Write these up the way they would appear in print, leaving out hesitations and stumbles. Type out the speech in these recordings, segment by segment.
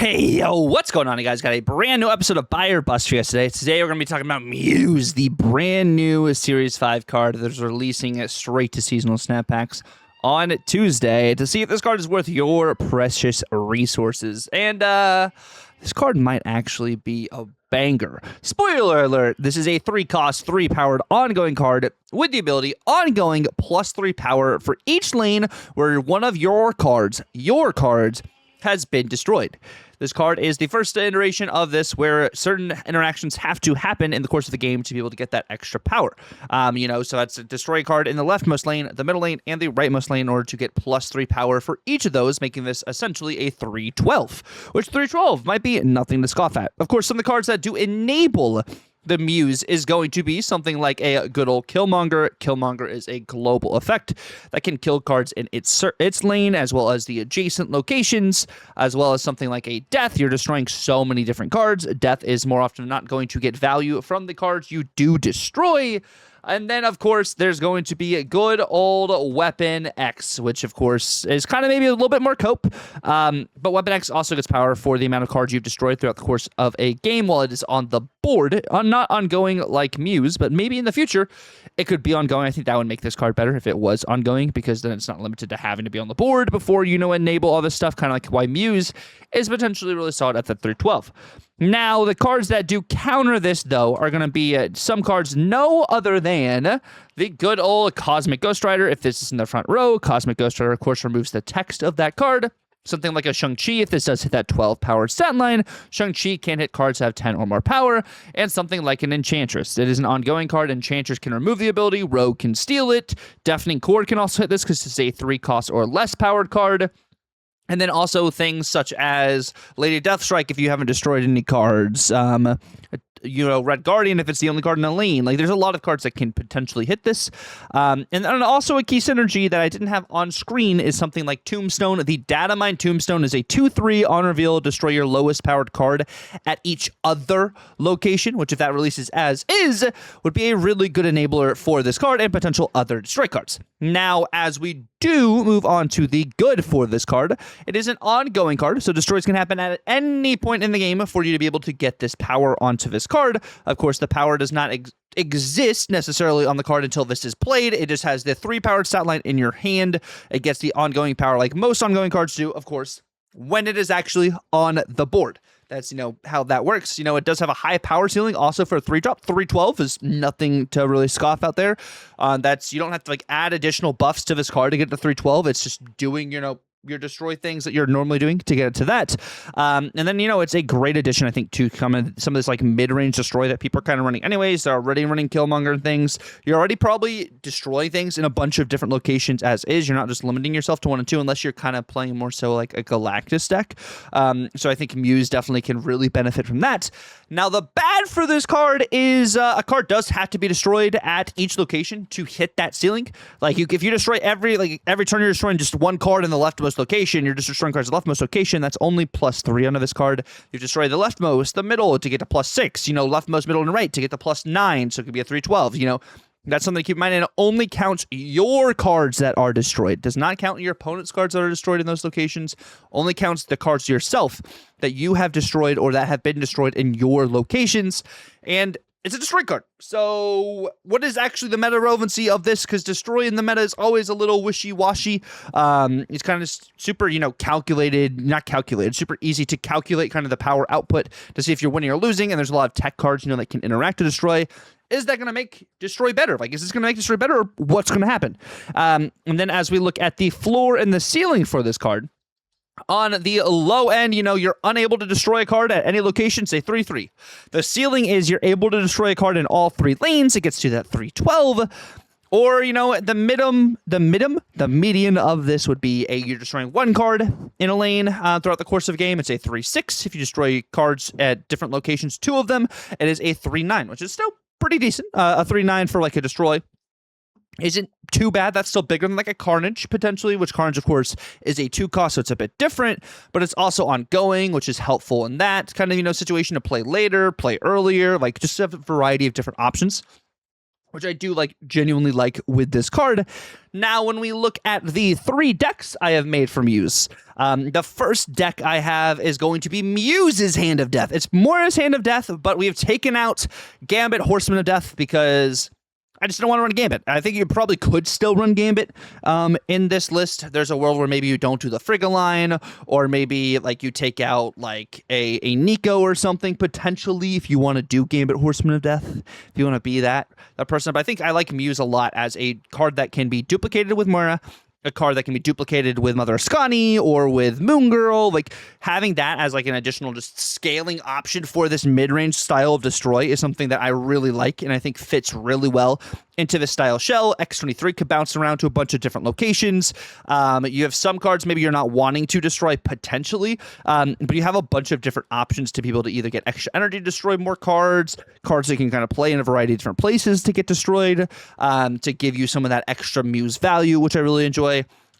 Hey, yo, what's going on, you guys? Got a brand new episode of Buy or Bust for you guys today. Today, we're going to be talking about Muse, the brand new Series 5 card that's releasing straight to seasonal snap packs on Tuesday to see if this card is worth your precious resources. And this card might actually be a banger. Spoiler alert, this is a 3-cost, 3-powered ongoing card with the ability ongoing plus 3 power for each lane where one of your cards has been destroyed. This card is the first iteration of this where certain interactions have to happen in the course of the game to be able to get that extra power. So that's a destroy card in the leftmost lane, the middle lane, and the rightmost lane in order to get plus 3 power for each of those, making this essentially a 3-12, which 3-12 might be nothing to scoff at. Of course, some of the cards that do enable the Muse is going to be something like a good old Killmonger. Killmonger is a global effect that can kill cards in its lane, as well as the adjacent locations, as well as something like a Death. You're destroying so many different cards. Death is more often than not going to get value from the cards you do destroy. And then, of course, there's going to be a good old Weapon X, which, of course, is kind of maybe a little bit more cope. But Weapon X also gets power for the amount of cards you've destroyed throughout the course of a game while it is on the board. Not ongoing like Muse, but maybe in the future it could be ongoing. I think that would make this card better if it was ongoing, because then it's not limited to having to be on the board before enable all this stuff, kind of like why Muse is potentially really solid at the 3-12. Now, the cards that do counter this, though, are going to be some cards no other than the good old Cosmic Ghost Rider. If this is in the front row, Cosmic Ghost Rider, of course, removes the text of that card. Something like a Shang-Chi, if this does hit that 12-powered stat line, Shang-Chi can hit cards that have 10 or more power. And something like an Enchantress. It is an ongoing card. Enchantress can remove the ability. Rogue can steal it. Deafening Chord can also hit this because it's a 3-cost or less powered card. And then also things such as Lady Deathstrike if you haven't destroyed any cards. Red Guardian if it's the only card in the lane. Like, there's a lot of cards that can potentially hit this. And also a key synergy that I didn't have on screen is something like Tombstone. The Data Mine Tombstone is a 2/3 on reveal, destroy your lowest powered card at each other location, which if that releases as is, would be a really good enabler for this card and potential other destroy cards. Now, as we do move on to the good for this card, it is an ongoing card, so destroys can happen at any point in the game for you to be able to get this power onto this card. Of course, the power does not exist necessarily on the card until this is played. It just has the 3-powered stat line in your hand. It gets the ongoing power like most ongoing cards do, of course, when it is actually on the board. That's, how that works. It does have a high power ceiling also for a 3-drop. 3-12 is nothing to really scoff out there. You don't have to add additional buffs to this card to get to 3-12. It's just doing, your destroy things that you're normally doing to get to that. And then, it's a great addition, I think, to come in some of this mid-range destroy that people are kind of running anyways. They're already running Killmonger and things. You're already probably destroying things in a bunch of different locations as is. You're not just limiting yourself to 1 and 2 unless you're kind of playing more so like a Galactus deck. So I think Muse definitely can really benefit from that. Now, the bad for this card is a card does have to be destroyed at each location to hit that ceiling. If you destroy every turn you're destroying just one card in the leftmost location, you're just destroying cards in the leftmost location, that's only +3 onto this card. You destroy the leftmost, the middle to get to +6, leftmost, middle, and right to get to +9, so it could be a 3-12, That's something to keep in mind, and it only counts your cards that are destroyed. It does not count your opponent's cards that are destroyed in those locations. Only counts the cards yourself that you have destroyed or that have been destroyed in your locations. And it's a destroy card. So what is actually the meta relevancy of this? Because destroy in the meta is always a little wishy-washy. It's kind of super, super easy to calculate kind of the power output to see if you're winning or losing. And there's a lot of tech cards, that can interact to destroy. Is that going to make destroy better? Is this going to make destroy better, or what's going to happen? And then as we look at the floor and the ceiling for this card, on the low end, you're unable to destroy a card at any location, say 3-3. The ceiling is you're able to destroy a card in all 3 lanes. It gets to that 3-12. Or, the median of this would be you're destroying 1 card in a lane throughout the course of a game. It's a 3-6. If you destroy cards at different locations, 2 of them, it is a 3-9, which is still pretty decent. A 3-9 for a destroy isn't too bad. That's still bigger than a Carnage potentially, which Carnage, of course, is a 2-cost, so it's a bit different, but it's also ongoing, which is helpful in that kind of, situation to play later, play earlier, just have a variety of different options. which I do genuinely like with this card. Now, when we look at the 3 decks I have made for Muse, the first deck I have is going to be Muse's Hand of Death. It's Moira's Hand of Death, but we have taken out Gambit, Horseman of Death, because I just don't want to run Gambit. I think you probably could still run Gambit in this list. There's a world where maybe you don't do the Frigga line, or maybe you take out a Nico or something potentially if you want to do Gambit Horseman of Death, if you want to be that person. But I think I like Muse a lot as a card that can be duplicated with Moira, a card that can be duplicated with Mother Ascani or with Moon Girl. Having that as an additional just scaling option for this mid-range style of destroy is something that I really like and I think fits really well into this style shell. X23 could bounce around to a bunch of different locations. You have some cards maybe you're not wanting to destroy potentially, but you have a bunch of different options to be able to either get extra energy to destroy more cards that you can kind of play in a variety of different places to get destroyed, to give you some of that extra Muse value, which I really enjoy.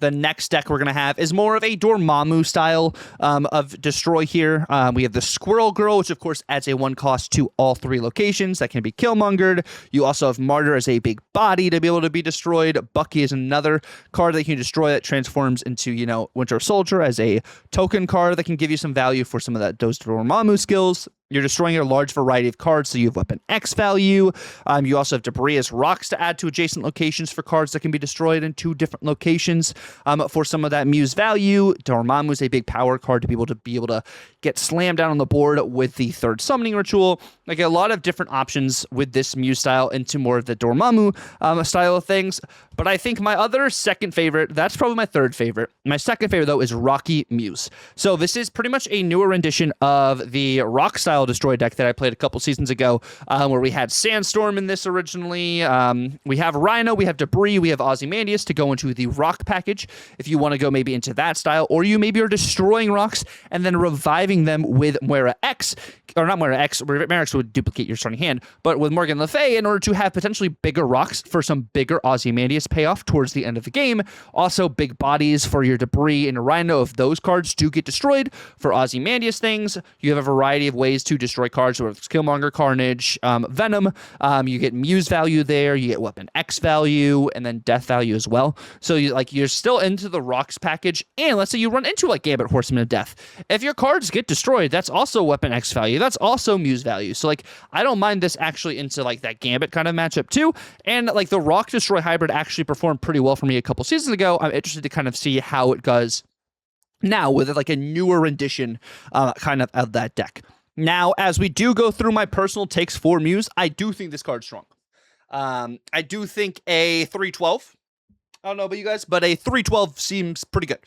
The next deck we're going to have is more of a Dormammu style of destroy here. We have the Squirrel Girl, which of course adds a 1 cost to all 3 locations that can be Killmongered. You also have Martyr as a big body to be able to be destroyed. Bucky is another card that you can destroy that transforms into, Winter Soldier as a token card that can give you some value for some of those Dormammu skills. You're destroying a large variety of cards, so you have Weapon X value. You also have Debris as rocks to add to adjacent locations for cards that can be destroyed in 2 different locations for some of that Muse value. Dormammu is a big power card to be able to get slammed down on the board with the 3rd summoning ritual. A lot of different options with this Muse style into more of the Dormammu style of things. But I think my other second favorite, that's probably my 3rd favorite. My second favorite, though, is Rocky Muse. So this is pretty much a newer rendition of the rock style destroy deck that I played a couple seasons ago, where we had Sandstorm in this originally. We have Rhino, we have Debris, we have Ozymandias to go into the rock package if you want to go maybe into that style, or you maybe are destroying rocks and then reviving them with Moira X, or not Moira X, Moira X would duplicate your starting hand, but with Morgan Le Fay in order to have potentially bigger rocks for some bigger Ozymandias payoff towards the end of the game. Also, big bodies for your Debris and Rhino if those cards do get destroyed. For Ozymandias things, you have a variety of ways to destroy cards, whether it's Killmonger, Carnage, Venom. You get Muse value there, you get Weapon X value, and then Death value as well. So you're still into the rocks package, and let's say you run into Gambit Horseman of Death. If your cards get destroyed, that's also Weapon X value. That's also Muse value. So I don't mind this actually into that Gambit kind of matchup too. And the Rock Destroy hybrid actually performed pretty well for me a couple seasons ago. I'm interested to kind of see how it does now with a newer rendition kind of that deck. Now, as we do go through my personal takes for Muse, I do think this card's strong. I do think a 312, I don't know about you guys, but a 312 seems pretty good.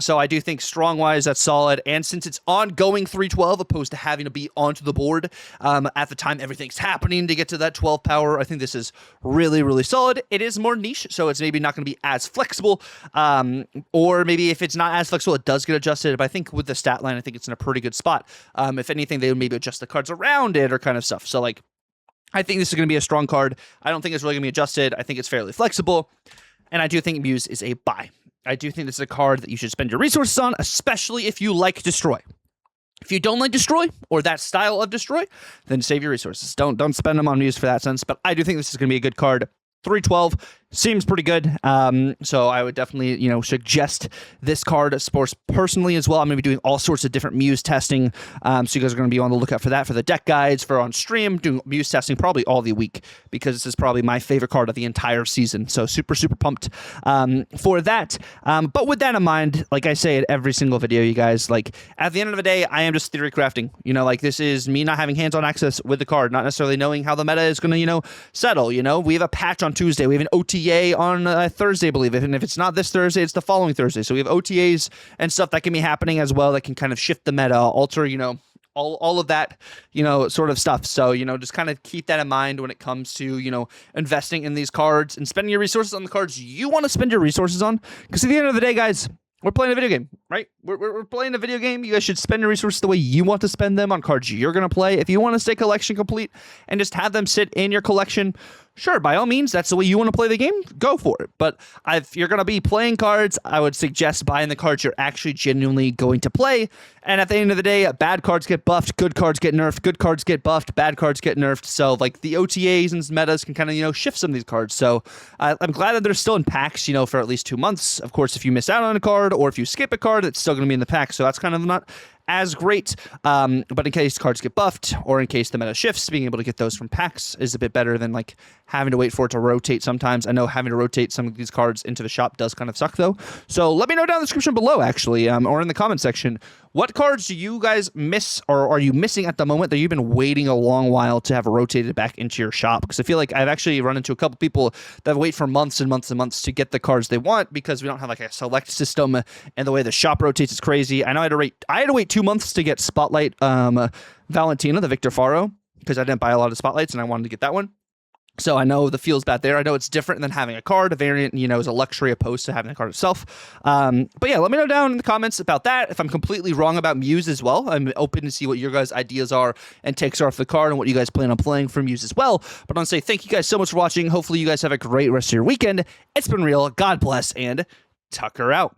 So I do think strong-wise, that's solid. And since it's ongoing 312, opposed to having to be onto the board at the time everything's happening to get to that 12 power, I think this is really, really solid. It is more niche, so it's maybe not going to be as flexible. Or maybe if it's not as flexible, it does get adjusted. But I think with the stat line, I think it's in a pretty good spot. If anything, they would maybe adjust the cards around it or kind of stuff. So, I think this is going to be a strong card. I don't think it's really going to be adjusted. I think it's fairly flexible. And I do think Muse is a buy. I do think this is a card that you should spend your resources on, especially if you like Destroy. If you don't like Destroy, or that style of Destroy, then save your resources. Don't spend them on Muse for that sense. But I do think this is going to be a good card. 312 seems pretty good. So I would definitely, suggest this card sports personally as well. I'm going to be doing all sorts of different Muse testing. So you guys are going to be on the lookout for that, for the deck guides, for on stream, doing Muse testing probably all the week, because this is probably my favorite card of the entire season. So super, super pumped for that. But with that in mind, like I say at every single video, you guys, at the end of the day, I am just theory crafting. This is me not having hands-on access with the card, not necessarily knowing how the meta is going to, settle. We have a patch on Tuesday. We have an OTA on Thursday, I believe. And if it's not this Thursday, it's the following Thursday. So we have OTAs and stuff that can be happening as well that can kind of shift the meta, alter, all of that, sort of stuff. So, just kind of keep that in mind when it comes to, investing in these cards and spending your resources on the cards you want to spend your resources on. Because at the end of the day, guys, we're playing a video game, right? We're playing a video game. You guys should spend your resources the way you want to spend them on cards you're going to play. If you want to stay collection complete and just have them sit in your collection sure, by all means, that's the way you want to play the game, go for it. But if you're going to be playing cards, I would suggest buying the cards you're actually genuinely going to play. And at the end of the day, bad cards get buffed, good cards get nerfed, good cards get buffed, bad cards get nerfed. So like the OTAs and metas can kind of, shift some of these cards. So I'm glad that they're still in packs, for at least 2 months. Of course, if you miss out on a card or if you skip a card, it's still going to be in the pack. So that's kind of not as great, but in case cards get buffed or in case the meta shifts, being able to get those from packs is a bit better than like having to wait for it to rotate sometimes. I know having to rotate some of these cards into the shop does kind of suck though. So let me know down in the description below actually, or in the comment section, what cards do you guys miss or are you missing at the moment that you've been waiting a long while to have rotated back into your shop? Because I feel like I've actually run into a couple people that wait for months and months and months to get the cards they want because we don't have like a select system and the way the shop rotates is crazy. I know I had to wait 2 months to get Spotlight Valentina, the Victor Faro, because I didn't buy a lot of Spotlights and I wanted to get that one. So I know the feels bad there. I know it's different than having a card. A variant, is a luxury opposed to having the card itself. But yeah, let me know down in the comments about that. If I'm completely wrong about Muse as well, I'm open to see what your guys' ideas are and takes are off the card and what you guys plan on playing for Muse as well. But I want to say thank you guys so much for watching. Hopefully you guys have a great rest of your weekend. It's been real. God bless and Tucker out.